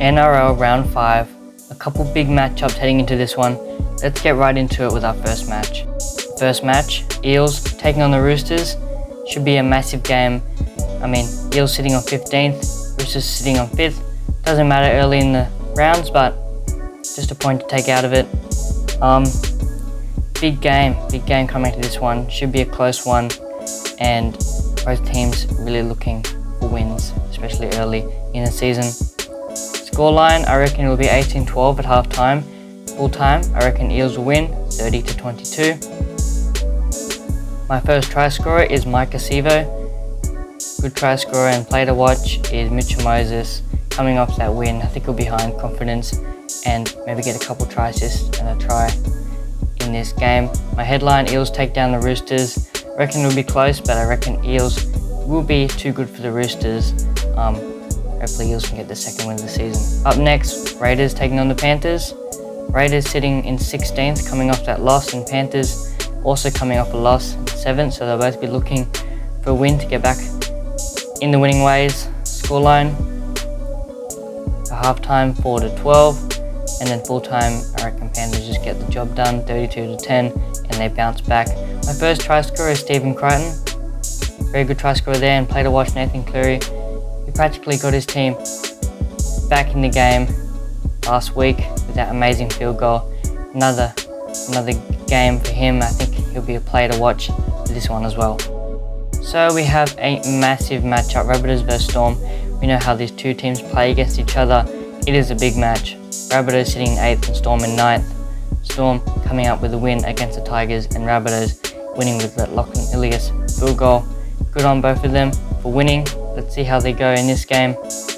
NRL Round 5, a couple big matchups heading into this one. Let's get right into it with our first match. First match, Eels taking on the Roosters. Should be a massive game. Eels sitting on 15th, Roosters sitting on 5th. Doesn't matter early in the rounds, but just a point to take out of it. Big game coming to this one. Should be a close one, and both teams really looking for wins, especially early in the season. Scoreline, I reckon it will be 18-12 at half time. Full time, I reckon Eels will win 30-22. My first try scorer is Mike Acevo. Good try scorer and play to watch is Mitchell Moses, coming off that win. I think he'll be high in confidence and maybe get a couple try assists and a try in this game. My headline, Eels take down the Roosters. I reckon it'll be close, but I reckon Eels will be too good for the Roosters. Hopefully Eels can get the second win of the season. Up next, Raiders taking on the Panthers. Raiders sitting in 16th, coming off that loss, and Panthers also coming off a loss in 7th, so they'll both be looking for a win to get back in the winning ways. Scoreline, for halftime 4-12, and then full time I reckon Panthers just get the job done 32-10, and they bounce back. My first try scorer is Stephen Crichton. Very good try scorer there, and play to watch Nathan Cleary. He practically got his team back in the game last week with that amazing field goal. Another game for him. I think he'll be a player to watch for this one as well. So we have a massive matchup, Rabbitohs vs Storm. We know how these two teams play against each other. It is a big match. Rabbitohs sitting in 8th and Storm in 9th. Storm coming up with a win against the Tigers, and Rabbitohs winning with that Lachlan Ilias field goal. Good on both of them for winning. Let's see how they go in this game.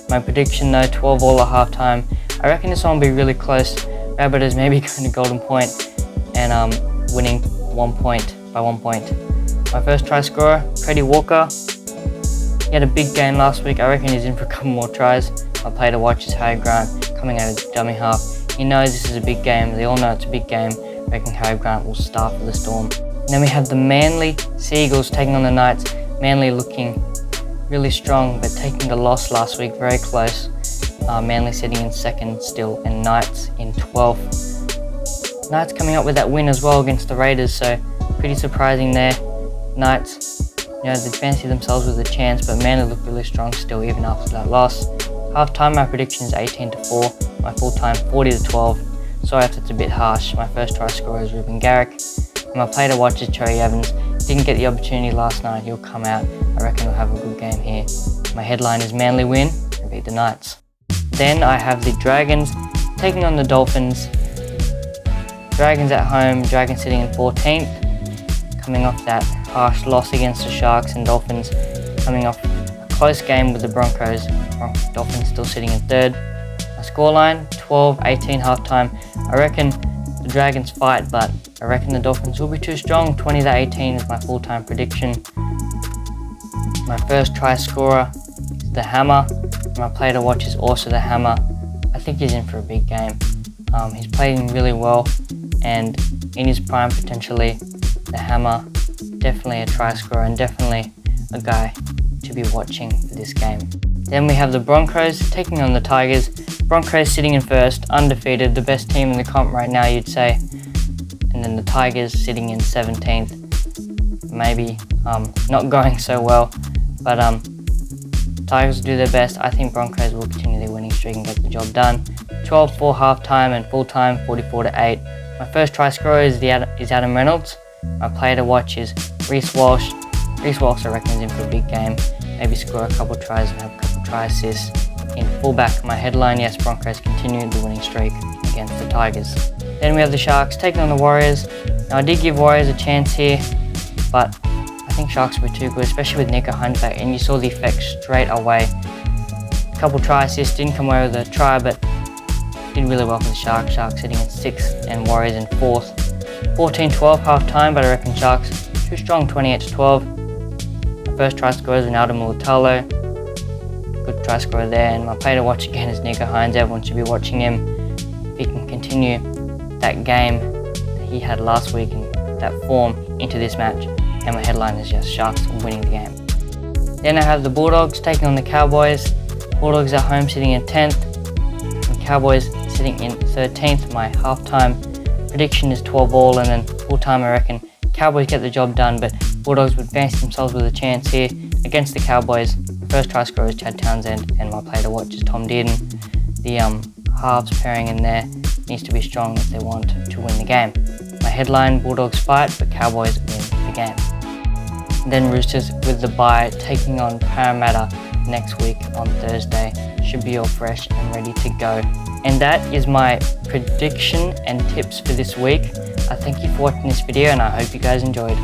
My prediction though, 12-all at halftime. I reckon this one will be really close. Rabbitohs maybe going to golden point and winning by 1 point. My first try scorer, Freddie Walker. He had a big game last week. I reckon he's in for a couple more tries. My player to watch is Harry Grant coming out of the dummy half. He knows this is a big game. They all know it's a big game. I reckon Harry Grant will start for the Storm. And then we have the Manly Seagulls taking on the Knights. Manly looking really strong, but taking the loss last week very close. Manly sitting in 2nd still, and Knights in 12th. Knights coming up with that win as well against the Raiders, so pretty surprising there. Knights, they fancy themselves with a chance, but Manly look really strong still even after that loss. Half time, my prediction is 18-4. My full time 40-12. Sorry if it's a bit harsh. My first try scorer is Ruben Garrick. And my player to watch is Cherry Evans. Didn't get the opportunity last night. He'll come out. I reckon we'll have a good game here. My headline is Manly win and beat the Knights. Then I have the Dragons taking on the Dolphins. Dragons at home. Dragons sitting in 14th. Coming off that harsh loss against the Sharks, and Dolphins coming off a close game with the Broncos. Dolphins still sitting in 3rd. My scoreline, 12-18 halftime. I reckon the Dragons fight, but I reckon the Dolphins will be too strong. 20-18 is my full-time prediction. My first try scorer is the Hammer. My player to watch is also the Hammer. I think he's in for a big game. He's playing really well, and in his prime potentially, the Hammer, definitely a try scorer and definitely a guy to be watching for this game. Then we have the Broncos taking on the Tigers. Broncos sitting in 1st, undefeated, the best team in the comp right now, you'd say. And then the Tigers sitting in 17th. Maybe not going so well, but Tigers will do their best. I think Broncos will continue their winning streak and get the job done. 12-4 halftime and full time 44-8. My first try scorer is Adam Reynolds. My player to watch is Reece Walsh. Reece Walsh, I reckon, is in for a big game. Maybe score a couple tries and have a couple try assists. In fullback, my headline, yes, Broncos continue the winning streak against the Tigers. Then we have the Sharks taking on the Warriors. Now, I did give Warriors a chance here, but I think Sharks were too good, especially with Nico Hines back, and you saw the effect straight away. A couple try assists, didn't come away with a try, but did really well for the Sharks. Sharks sitting in 6th and Warriors in 4th. 14-12 half time, but I reckon Sharks too strong, 28-12. My first try scorer is Ronaldo Mulitalo. Good try scorer there, and my player to watch again is Nico Hines. Everyone should be watching him. If he can continue that game that he had last week and that form into this match, and my headline is just Sharks winning the game. Then I have the Bulldogs taking on the Cowboys. Bulldogs at home sitting in 10th. Cowboys sitting in 13th. My halftime prediction is 12-all, and then full-time I reckon Cowboys get the job done, but Bulldogs would fancy themselves with a chance here against the Cowboys. First try scorer is Chad Townsend, and my player to watch is Tom Dearden. The halves pairing in there needs to be strong if they want to win the game. My headline, Bulldogs fight, but Cowboys win the game. Then Roosters with the bye, taking on Parramatta next week on Thursday. Should be all fresh and ready to go. And that is my prediction and tips for this week. I thank you for watching this video, and I hope you guys enjoyed.